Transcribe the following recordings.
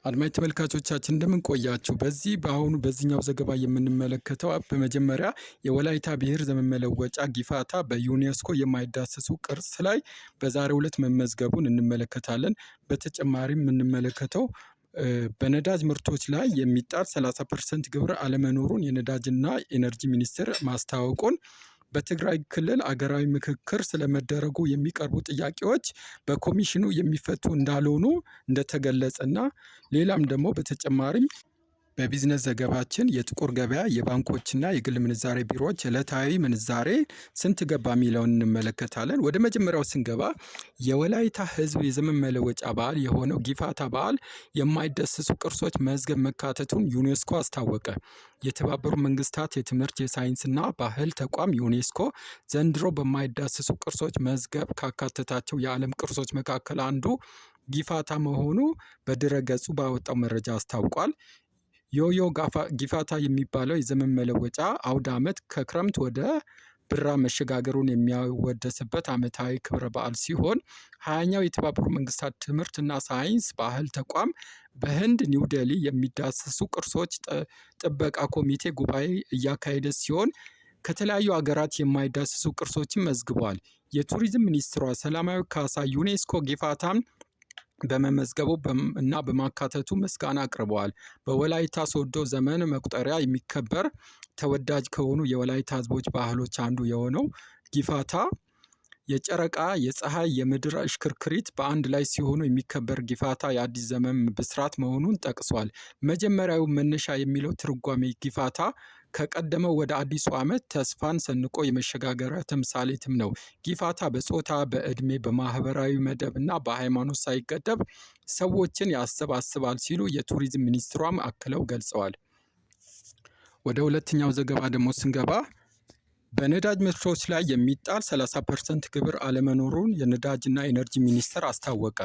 አድማጭ ተመልካቾቻችን እንደምን ቆያችሁ? በዚህኛው ዘገባ የምንመለከተው በመጀመሪያ የወላይታ ብሔር ዘመን መለወጫ ጊፋታ በዩኔስኮ የማይዳሰሱ ቅርስ ላይ በዛሬው ዕለት መመዝገቡን እንመለከታለን። በተጨማሪም የምንመለከተው በነዳጅ ምርቶች ላይ የሚጣል 30% ግብር አለመኖሩን የነዳጅና ኢነርጂ ሚኒስቴር ማስታወቁን፣ በትግራይ ክልል አገራዊ ምክክር ስለመደረጉ የሚቀርቡ ጥያቄዎች በኮሚሽኑ የሚፈቱ እንዳልሆኑ እንደተገለጸና ሌላም ደግሞ በተጨማሪም በቢዝነስ ዘገባችን የጥቁር ገበያ የባንኮችና የግል ምንዛሬ ቢሮዎች ዕለታዊ ምንዛሬ ስንት ገባ የሚለውን እንመለከታለን። ወደ መጀመሪያው ስንገባ የወላይታ ሕዝብ የዘመን መለወጫ በዓል የሆነው ጊፋታ በዓል የማይዳሰሱ ቅርሶች መዝገብ መካተቱን ዩኔስኮ አስታወቀ። የተባበሩት መንግስታት የትምህርት የሳይንስና ባህል ተቋም ዩኔስኮ ዘንድሮ በማይዳሰሱ ቅርሶች መዝገብ ካካተታቸው የዓለም ቅርሶች መካከል አንዱ ጊፋታ መሆኑ በድረ-ገጹ ባወጣው መረጃ አስታውቋል። ዮዮ ጊፋታ የሚባለው የዘመን መለወጫ አውደ ዓመት ከክረምት ወደ ብራ መሸጋገሩን የሚያወደስበት ዓመታዊ ክብረ በዓል ሲሆን 20ኛው የተባበሩት መንግስታት ትምህርትና ሳይንስ ባህል ተቋም በህንድ ኒው ዴሊ የሚዳሰሱ ቅርሶች ጥበቃ ኮሚቴ ጉባኤ እያካሄደ ሲሆን ከተለያዩ ሀገራት የማይዳሰሱ ቅርሶችን መዝግቧል። የቱሪዝም ሚኒስትሯ ሰላማዊ ካሳ ዩኔስኮ ጊፋታን በመመዝገቡ እና በማካተቱ ምስጋና አቅርበዋል። በወላይታ ሶዶ ዘመን መቁጠሪያ የሚከበር ተወዳጅ ከሆኑ የወላይታ ህዝቦች ባህሎች አንዱ የሆነው ጊፋታ የጨረቃ፣ የፀሐይ፣ የምድር እሽክርክሪት በአንድ ላይ ሲሆኑ የሚከበር ጊፋታ የአዲስ ዘመን ብስራት መሆኑን ጠቅሷል። መጀመሪያው መነሻ የሚለው ትርጓሜ ጊፋታ ከቀደመው ወደ አዲሱ ዓመት ተስፋን ሰንቆ የመሸጋገሪያ ተምሳሌትም ነው። ጊፋታ በጾታ፣ በዕድሜ፣ በማህበራዊ መደብ እና በሃይማኖት ሳይገደብ ሰዎችን ያሰባስባል ሲሉ የቱሪዝም ሚኒስትሯም አክለው ገልጸዋል። ወደ ሁለተኛው ዘገባ ደግሞ ስንገባ በነዳጅ ምርቶች ላይ የሚጣል 30% ግብር አለመኖሩን የነዳጅና ኢነርጂ ሚኒስቴር አስታወቀ።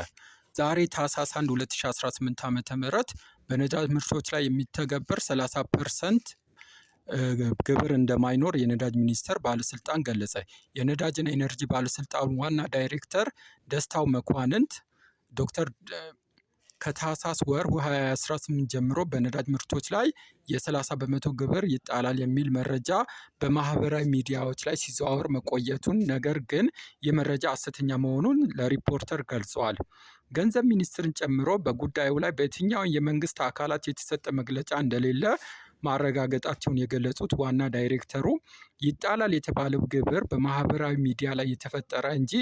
ዛሬ ታህሳስ 1 2018 ዓ.ም በነዳጅ ምርቶች ላይ የሚተገበር 30% ግብር እንደማይኖር የነዳጅ ሚኒስቴር ባለስልጣን ገለጸ። የነዳጅና ኢነርጂ ባለስልጣን ዋና ዳይሬክተር ደስታው መኳንንት ዶክተር ከታህሳስ ወር 2018 ጀምሮ በነዳጅ ምርቶች ላይ የ30 በመቶ ግብር ይጣላል የሚል መረጃ በማህበራዊ ሚዲያዎች ላይ ሲዘዋወር መቆየቱን፣ ነገር ግን የመረጃ ሐሰተኛ መሆኑን ለሪፖርተር ገልጸዋል። ገንዘብ ሚኒስትርን ጨምሮ በጉዳዩ ላይ በየትኛው የመንግስት አካላት የተሰጠ መግለጫ እንደሌለ ማረጋገጣቸውን የገለጹት ዋና ዳይሬክተሩ ይጣላል የተባለው ግብር በማህበራዊ ሚዲያ ላይ የተፈጠረ እንጂ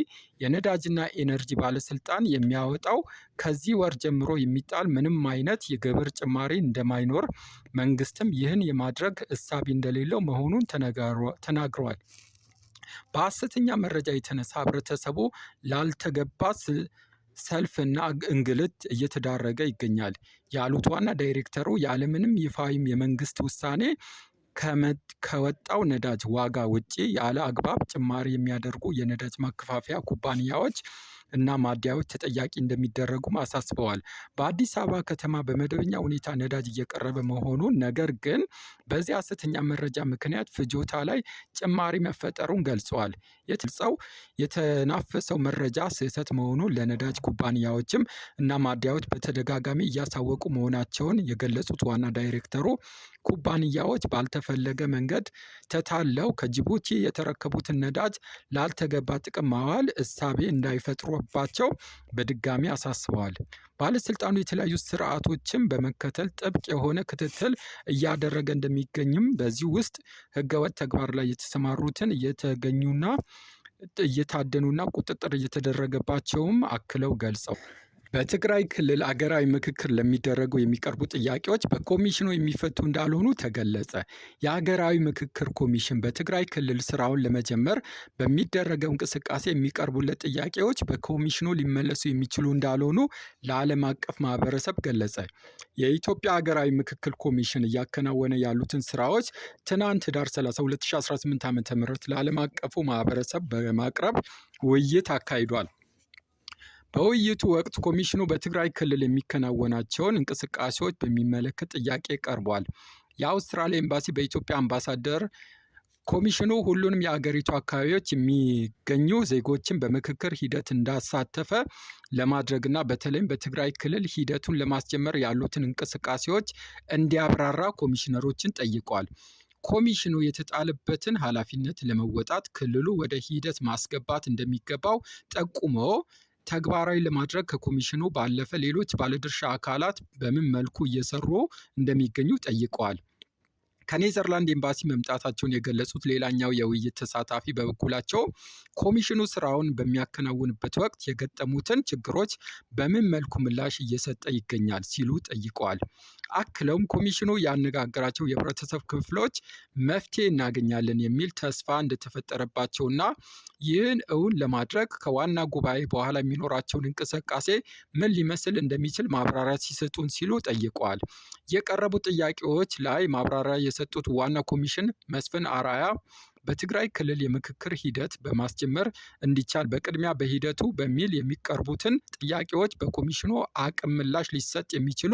የነዳጅና ኢነርጂ ባለስልጣን የሚያወጣው ከዚህ ወር ጀምሮ የሚጣል ምንም አይነት የግብር ጭማሪ እንደማይኖር፣ መንግስትም ይህን የማድረግ እሳቤ እንደሌለው መሆኑን ተናግረዋል። በሐሰተኛ መረጃ የተነሳ ህብረተሰቡ ላልተገባ ሰልፍና እንግልት እየተዳረገ ይገኛል ያሉት ዋና ዳይሬክተሩ ያለምንም ይፋዊም የመንግስት ውሳኔ ከወጣው ነዳጅ ዋጋ ውጪ ያለ አግባብ ጭማሪ የሚያደርጉ የነዳጅ ማከፋፈያ ኩባንያዎች እና ማደያዎች ተጠያቂ እንደሚደረጉም አሳስበዋል። በአዲስ አበባ ከተማ በመደበኛ ሁኔታ ነዳጅ እየቀረበ መሆኑን፣ ነገር ግን በዚህ ሐሰተኛ መረጃ ምክንያት ፍጆታ ላይ ጭማሪ መፈጠሩን ገልጸዋል። የተናፈሰው መረጃ ስህተት መሆኑን ለነዳጅ ኩባንያዎችም እና ማደያዎች በተደጋጋሚ እያሳወቁ መሆናቸውን የገለጹት ዋና ዳይሬክተሩ ኩባንያዎች ባልተፈለገ መንገድ ተታለው ከጅቡቲ የተረከቡትን ነዳጅ ላልተገባ ጥቅም ማዋል እሳቤ እንዳይፈጥሩባቸው በድጋሚ አሳስበዋል። ባለስልጣኑ የተለያዩ ስርዓቶችን በመከተል ጥብቅ የሆነ ክትትል እያደረገ እንደሚገኝም፣ በዚህ ውስጥ ህገወጥ ተግባር ላይ የተሰማሩትን እየታደኑና ቁጥጥር እየተደረገባቸውም አክለው ገልጸው በትግራይ ክልል አገራዊ ምክክር ለሚደረጉ የሚቀርቡ ጥያቄዎች በኮሚሽኑ የሚፈቱ እንዳልሆኑ ተገለጸ። የአገራዊ ምክክር ኮሚሽን በትግራይ ክልል ስራውን ለመጀመር በሚደረገው እንቅስቃሴ የሚቀርቡለት ጥያቄዎች በኮሚሽኑ ሊመለሱ የሚችሉ እንዳልሆኑ ለዓለም አቀፍ ማህበረሰብ ገለጸ። የኢትዮጵያ አገራዊ ምክክር ኮሚሽን እያከናወነ ያሉትን ስራዎች ትናንት ህዳር 30 2018 ዓ.ም ለዓለም አቀፉ ማህበረሰብ በማቅረብ ውይይት አካሂዷል። በውይይቱ ወቅት ኮሚሽኑ በትግራይ ክልል የሚከናወናቸውን እንቅስቃሴዎች በሚመለከት ጥያቄ ቀርቧል። የአውስትራሊያ ኤምባሲ በኢትዮጵያ አምባሳደር ኮሚሽኑ ሁሉንም የአገሪቱ አካባቢዎች የሚገኙ ዜጎችን በምክክር ሂደት እንዳሳተፈ ለማድረግና በተለይም በትግራይ ክልል ሂደቱን ለማስጀመር ያሉትን እንቅስቃሴዎች እንዲያብራራ ኮሚሽነሮችን ጠይቋል። ኮሚሽኑ የተጣለበትን ኃላፊነት ለመወጣት ክልሉ ወደ ሂደት ማስገባት እንደሚገባው ጠቁሞ ተግባራዊ ለማድረግ ከኮሚሽኑ ባለፈ ሌሎች ባለድርሻ አካላት በምን መልኩ እየሰሩ እንደሚገኙ ጠይቀዋል። ከኔዘርላንድ ኤምባሲ መምጣታቸውን የገለጹት ሌላኛው የውይይት ተሳታፊ በበኩላቸው ኮሚሽኑ ስራውን በሚያከናውንበት ወቅት የገጠሙትን ችግሮች በምን መልኩ ምላሽ እየሰጠ ይገኛል ሲሉ ጠይቀዋል። አክለውም ኮሚሽኑ ያነጋገራቸው የህብረተሰብ ክፍሎች መፍትሄ እናገኛለን የሚል ተስፋ እንደተፈጠረባቸውና ይህን እውን ለማድረግ ከዋና ጉባኤ በኋላ የሚኖራቸውን እንቅስቃሴ ምን ሊመስል እንደሚችል ማብራሪያ ሲሰጡን ሲሉ ጠይቀዋል። የቀረቡ ጥያቄዎች ላይ ማብራሪያ የሰጡት ዋና ኮሚሽን መስፍን አርአያ በትግራይ ክልል የምክክር ሂደት በማስጀመር እንዲቻል በቅድሚያ በሂደቱ በሚል የሚቀርቡትን ጥያቄዎች በኮሚሽኑ አቅም ምላሽ ሊሰጥ የሚችሉ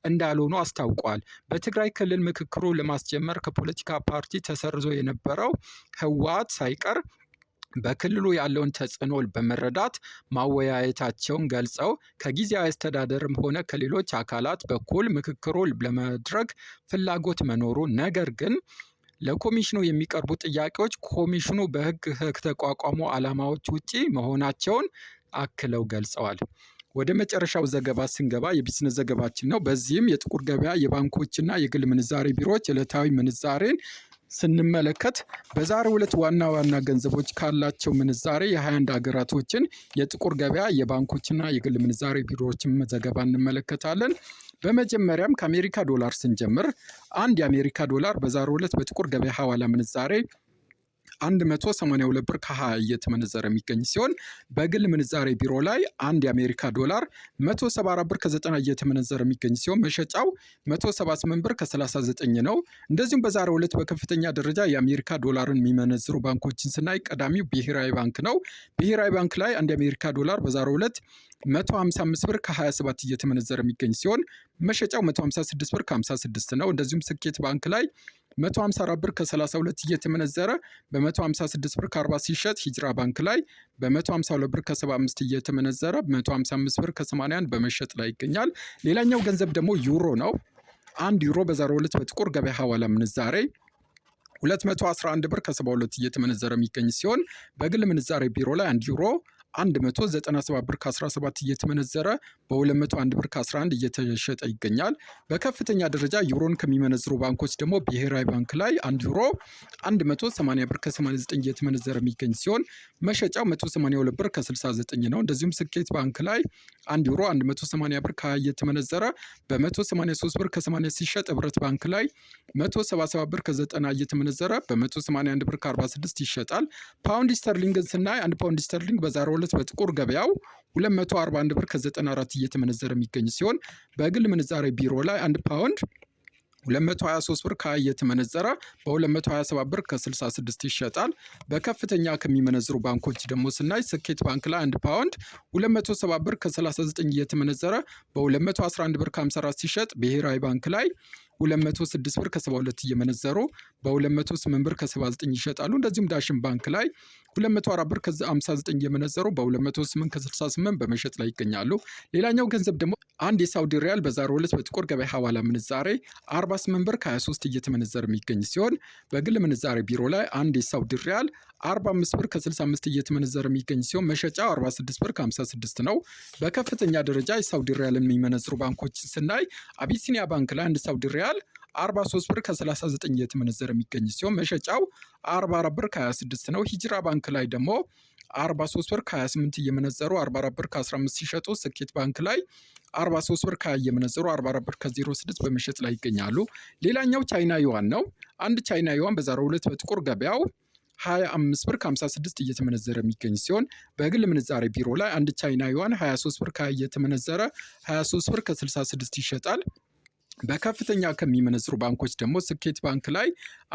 እንዳልሆኑ አስታውቋል። በትግራይ ክልል ምክክሩ ለማስጀመር ከፖለቲካ ፓርቲ ተሰርዞ የነበረው ህወሓት ሳይቀር በክልሉ ያለውን ተጽዕኖ በመረዳት ማወያየታቸውን ገልጸው ከጊዜያዊ አስተዳደርም ሆነ ከሌሎች አካላት በኩል ምክክሩ ለማድረግ ፍላጎት መኖሩ፣ ነገር ግን ለኮሚሽኑ የሚቀርቡ ጥያቄዎች ኮሚሽኑ በህግ ከተቋቋሙ ዓላማዎች ውጪ መሆናቸውን አክለው ገልጸዋል። ወደ መጨረሻው ዘገባ ስንገባ የቢዝነስ ዘገባችን ነው። በዚህም የጥቁር ገበያ የባንኮችና የግል ምንዛሬ ቢሮዎች ዕለታዊ ምንዛሬን ስንመለከት በዛሬው ዕለት ዋና ዋና ገንዘቦች ካላቸው ምንዛሬ የ21 ሀገራቶችን የጥቁር ገበያ የባንኮችና የግል ምንዛሬ ቢሮዎችን ዘገባ እንመለከታለን። በመጀመሪያም ከአሜሪካ ዶላር ስንጀምር አንድ የአሜሪካ ዶላር በዛሬው ዕለት በጥቁር ገበያ ሐዋላ ምንዛሬ 182 ብር ከ20 እየተመነዘረ የሚገኝ ሲሆን በግል ምንዛሬ ቢሮ ላይ አንድ የአሜሪካ ዶላር 174 ብር ከ90 እየተመነዘረ የሚገኝ ሲሆን መሸጫው 178 ብር ከ39 ነው። እንደዚሁም በዛሬው ዕለት በከፍተኛ ደረጃ የአሜሪካ ዶላርን የሚመነዝሩ ባንኮችን ስናይ ቀዳሚው ብሔራዊ ባንክ ነው። ብሔራዊ ባንክ ላይ አንድ የአሜሪካ ዶላር በዛሬው ዕለት 155 ብር ከ27 እየተመነዘረ የሚገኝ ሲሆን መሸጫው 156 ብር ከ56 ነው። እንደዚሁም ስኬት ባንክ ላይ 154 ብር ከ32 እየተመነዘረ በ156 ብር ከ40 ሲሸጥ ሂጅራ ባንክ ላይ በ152 ብር ከ75 እየተመነዘረ በ155 ብር ከ81 በመሸጥ ላይ ይገኛል። ሌላኛው ገንዘብ ደግሞ ዩሮ ነው። አንድ ዩሮ በዛሬው ዕለት በጥቁር ገበያ ሐዋላ ምንዛሬ 211 ብር ከ72 እየተመነዘረ የሚገኝ ሲሆን በግል ምንዛሬ ቢሮ ላይ አንድ ዩሮ 197 ብር ከ17 እየተመነዘረ በ201 ብር ከ11 እየተሸጠ ይገኛል። በከፍተኛ ደረጃ ዩሮን ከሚመነዝሩ ባንኮች ደግሞ ብሔራዊ ባንክ ላይ አንድ ዩሮ 180 ብር ከ89 እየተመነዘረ የሚገኝ ሲሆን መሸጫው 182 ብር ከ69 ነው። እንደዚሁም ስኬት ባንክ ላይ አንድ ዩሮ 180 ብር ከ20 እየተመነዘረ በ183 ብር ከ80 ሲሸጥ ህብረት ባንክ ላይ 177 ብር ከ90 እየተመነዘረ በ181 ብር ከ46 ይሸጣል። ፓውንድ ስተርሊንግን ስናይ አንድ ፓውንድ ስተርሊንግ በዛሬው ዕለት በጥቁር ገበያው 241 ብር ከ94 እየተመነዘረ የሚገኝ ሲሆን በግል ምንዛሬ ቢሮ ላይ አንድ ፓውንድ 223 ብር ከ20 እየተመነዘረ በ227 ብር ከ66 ይሸጣል። በከፍተኛ ከሚመነዝሩ ባንኮች ደግሞ ስናይ ስኬት ባንክ ላይ አንድ ፓውንድ 270 ብር ከ39 እየተመነዘረ በ211 ብር ከ54 ሲሸጥ ብሔራዊ ባንክ ላይ 206 ብር ከ72 እየመነዘሩ በ208 ብር ከ79 ይሸጣሉ። እንደዚሁም ዳሽን ባንክ ላይ 204 ብር ከ59 እየመነዘሩ በ208 ከ68 በመሸጥ ላይ ይገኛሉ። ሌላኛው ገንዘብ ደግሞ አንድ የሳውዲ ሪያል በዛሬው ዕለት በጥቁር ገበያ ሐዋላ ምንዛሬ 48 ብር ከ23 እየተመነዘረ የሚገኝ ሲሆን በግል ምንዛሬ ቢሮ ላይ አንድ የሳውዲ ሪያል 45 ብር ከ65 እየተመነዘረ የሚገኝ ሲሆን መሸጫው 46 ብር ከ56 ነው። በከፍተኛ ደረጃ የሳውዲ ሪያልን የሚመነዝሩ ባንኮችን ስናይ አቢሲኒያ ባንክ ላይ አንድ ሳውዲ ሪያል 43 ብር ከ39 እየተመነዘረ የሚገኝ ሲሆን መሸጫው 44 ብር ከ26 ነው። ሂጅራ ባንክ ላይ ደግሞ 43 ብር ከ28 እየመነዘሩ 44 ብር ከ15 ሲሸጡ ስኬት ባንክ ላይ 43 ብር ከ20 እየመነዘሩ 44 ብር ከ06 በመሸጥ ላይ ይገኛሉ። ሌላኛው ቻይና ዩዋን ነው። አንድ ቻይና ዩዋን በዛሬው ዕለት በጥቁር ገበያው 25 ብር ከ56 እየተመነዘረ የሚገኝ ሲሆን በግል ምንዛሬ ቢሮ ላይ አንድ ቻይና ዩዋን 23 ብር ከ20 እየተመነዘረ 23 ብር ከ66 ይሸጣል። በከፍተኛ ከሚመነዝሩ ባንኮች ደግሞ ስኬት ባንክ ላይ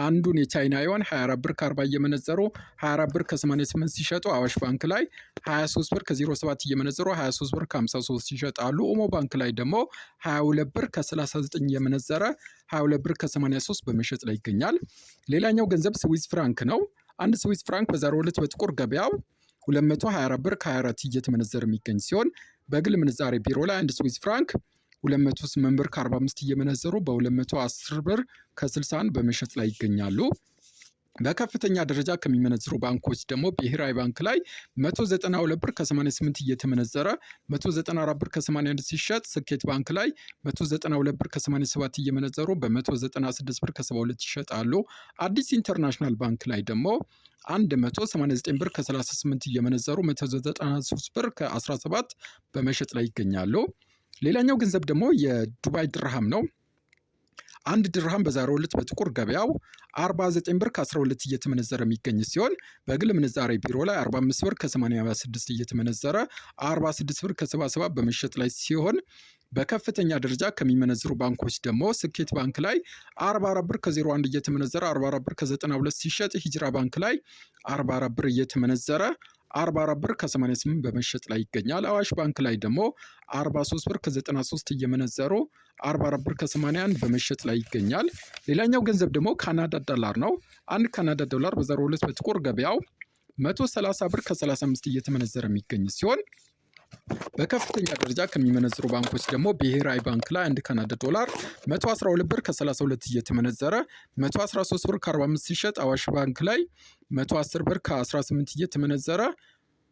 አንዱን የቻይና ዩዋን 24 ብር ከ40 እየመነዘሩ 24 ብር ከ88 ሲሸጡ፣ አዋሽ ባንክ ላይ 23 ብር ከ07 እየመነዘሩ 23 ብር ከ53 ይሸጣሉ። ኦሞ ባንክ ላይ ደግሞ 22 ብር ከ39 እየመነዘረ 22 ብር ከ83 በመሸጥ ላይ ይገኛል። ሌላኛው ገንዘብ ስዊዝ ፍራንክ ነው። አንድ ስዊዝ ፍራንክ በዛሬው ዕለት በጥቁር ገበያው 224 ብር ከ24 እየተመነዘረ የሚገኝ ሲሆን በግል ምንዛሬ ቢሮ ላይ አንድ ስዊዝ ፍራንክ 208 ብር ከ45 እየመነዘሩ በ210 ብር ከ61 በመሸጥ ላይ ይገኛሉ። በከፍተኛ ደረጃ ከሚመነዝሩ ባንኮች ደግሞ ብሔራዊ ባንክ ላይ 192 ብር ከ88 እየተመነዘረ 194 ብር ከ81 ሲሸጥ፣ ስኬት ባንክ ላይ 192 ብር ከ87 እየመነዘሩ በ196 ብር ከ72 ይሸጣሉ። አዲስ ኢንተርናሽናል ባንክ ላይ ደግሞ 189 ብር ከ38 እየመነዘሩ 193 ብር ከ17 በመሸጥ ላይ ይገኛሉ። ሌላኛው ገንዘብ ደግሞ የዱባይ ድርሃም ነው። አንድ ድርሃም በዛሬው ዕለት በጥቁር ገበያው 49 ብር ከ12 እየተመነዘረ የሚገኝ ሲሆን በግል ምንዛሬ ቢሮ ላይ 45 ብር ከ86 እየተመነዘረ 46 ብር ከ77 በመሸጥ ላይ ሲሆን በከፍተኛ ደረጃ ከሚመነዝሩ ባንኮች ደግሞ ስኬት ባንክ ላይ 44 ብር ከ01 እየተመነዘረ 44 ብር ከ92 ሲሸጥ፣ ሂጅራ ባንክ ላይ 44 ብር እየተመነዘረ 44 ብር ከ88 በመሸጥ ላይ ይገኛል። አዋሽ ባንክ ላይ ደግሞ 43 ብር ከ93 እየመነዘሩ 44 ብር ከ81 በመሸጥ ላይ ይገኛል። ሌላኛው ገንዘብ ደግሞ ካናዳ ዶላር ነው። አንድ ካናዳ ዶላር በዛሬው ዕለት በጥቁር ገበያው 130 ብር ከ35 እየተመነዘረ የሚገኝ ሲሆን በከፍተኛ ደረጃ ከሚመነዝሩ ባንኮች ደግሞ ብሔራዊ ባንክ ላይ አንድ ካናዳ ዶላር 112 ብር ከ32 እየተመነዘረ 113 ብር ከ45 ሲሸጥ፣ አዋሽ ባንክ ላይ 110 ብር ከ18 እየተመነዘረ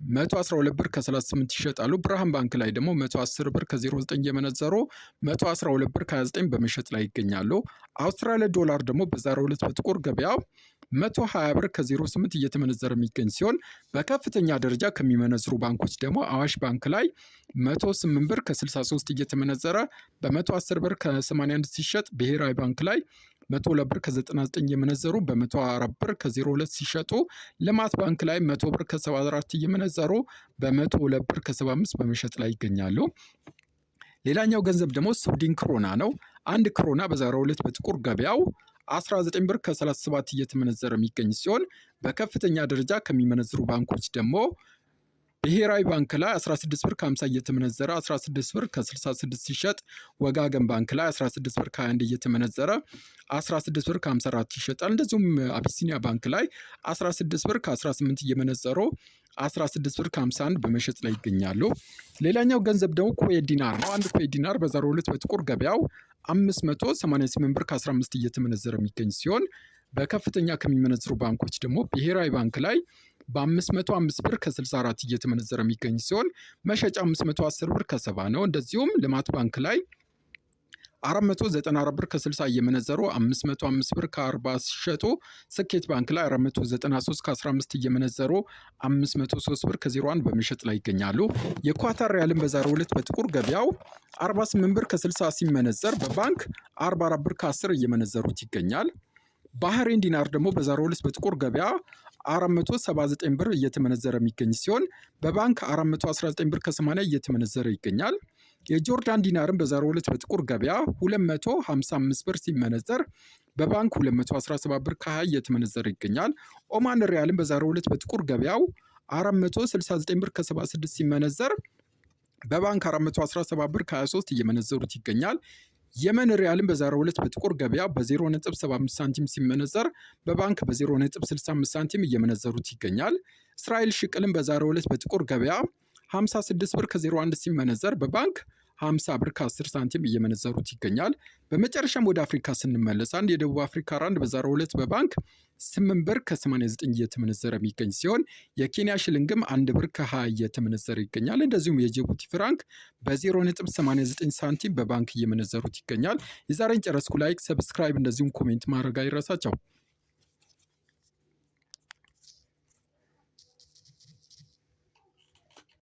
112 ብር ከ38 ይሸጣሉ። ብርሃን ባንክ ላይ ደግሞ 110 ብር ከ09 እየመነዘሩ 112 ብር ከ29 በመሸጥ ላይ ይገኛሉ። አውስትራሊያ ዶላር ደግሞ በዛሬው ዕለት በጥቁር ገበያው 120 ብር ከ08 እየተመነዘረ የሚገኝ ሲሆን በከፍተኛ ደረጃ ከሚመነዝሩ ባንኮች ደግሞ አዋሽ ባንክ ላይ 108 ብር ከ63 እየተመነዘረ በ110 ብር ከ81 ሲሸጥ፣ ብሔራዊ ባንክ ላይ 102 ብር ከ99 እየመነዘሩ በ104 ብር ከ02 ሲሸጡ፣ ልማት ባንክ ላይ 100 ብር ከ74 እየመነዘሩ በ102 ብር ከ75 በመሸጥ ላይ ይገኛሉ። ሌላኛው ገንዘብ ደግሞ ስዊድን ክሮና ነው። አንድ ክሮና በዛሬው ዕለት በጥቁር ገበያው 19 ብር ከ37 እየተመነዘረ የሚገኝ ሲሆን በከፍተኛ ደረጃ ከሚመነዝሩ ባንኮች ደግሞ ብሔራዊ ባንክ ላይ 16 ብር ከ50 እየተመነዘረ 16 ብር ከ66 ሲሸጥ፣ ወጋገን ባንክ ላይ 16 ብር ከ21 እየተመነዘረ 16 ብር ከ54 ይሸጣል። እንደዚሁም አቢሲኒያ ባንክ ላይ 16 ብር ከ18 እየመነዘሩ 16 ብር ከ51 በመሸጥ ላይ ይገኛሉ። ሌላኛው ገንዘብ ደግሞ ኩዌት ዲናር ነው። አንድ ኩዌት ዲናር በዛሬው ዕለት በጥቁር ገበያው 588 ብር ከ15 እየተመነዘረ የሚገኝ ሲሆን በከፍተኛ ከሚመነዝሩ ባንኮች ደግሞ ብሔራዊ ባንክ ላይ በ505 ብር ከ64 እየተመነዘረ የሚገኝ ሲሆን መሸጫ 510 ብር ከ70 ነው። እንደዚሁም ልማት ባንክ ላይ 494 ብር ከ60 እየመነዘሩ 505 ብር ከ40 ሲሸጡ፣ ስኬት ባንክ ላይ 493 ከ15 እየመነዘሩ 503 ብር ከ01 በመሸጥ ላይ ይገኛሉ። የኳታር ሪያልን በዛሬው ዕለት በጥቁር ገበያው 48 ብር ከ60 ሲመነዘር በባንክ 44 ብር ከ10 እየመነዘሩት ይገኛል። ባህሬን ዲናር ደግሞ በዛሬው ዕለት በጥቁር ገበያ 479 ብር እየተመነዘረ የሚገኝ ሲሆን በባንክ 419 ብር ከ80 እየተመነዘረ ይገኛል። የጆርዳን ዲናርን በዛሬው ዕለት በጥቁር ገበያ 255 ብር ሲመነዘር በባንክ 217 ብር ከ20 እየተመነዘረ ይገኛል። ኦማን ሪያልን በዛሬው ዕለት በጥቁር ገበያው 469 ብር ከ76 ሲመነዘር በባንክ 417 ብር ከ23 እየመነዘሩት ይገኛል። የመን ሪያልን በዛሬው ዕለት በጥቁር ገበያ በ0.75 ሳንቲም ሲመነዘር በባንክ በ0.65 ሳንቲም እየመነዘሩት ይገኛል። እስራኤል ሽቅልን በዛሬው ዕለት በጥቁር ገበያ 56 ብር ከ01 ሲመነዘር በባንክ 50 ብር ከ10 ሳንቲም እየመነዘሩት ይገኛል። በመጨረሻም ወደ አፍሪካ ስንመለስ አንድ የደቡብ አፍሪካ ራንድ በዛሬው ዕለት በባንክ 8 ብር ከ89 እየተመነዘረ የሚገኝ ሲሆን የኬንያ ሽልንግም 1 ብር ከ20 እየተመነዘረ ይገኛል። እንደዚሁም የጅቡቲ ፍራንክ በ0.89 ሳንቲም በባንክ እየመነዘሩት ይገኛል። የዛሬን ጨረስኩ። ላይክ፣ ሰብስክራይብ እንደዚሁም ኮሜንት ማድረግ አይረሳቸው።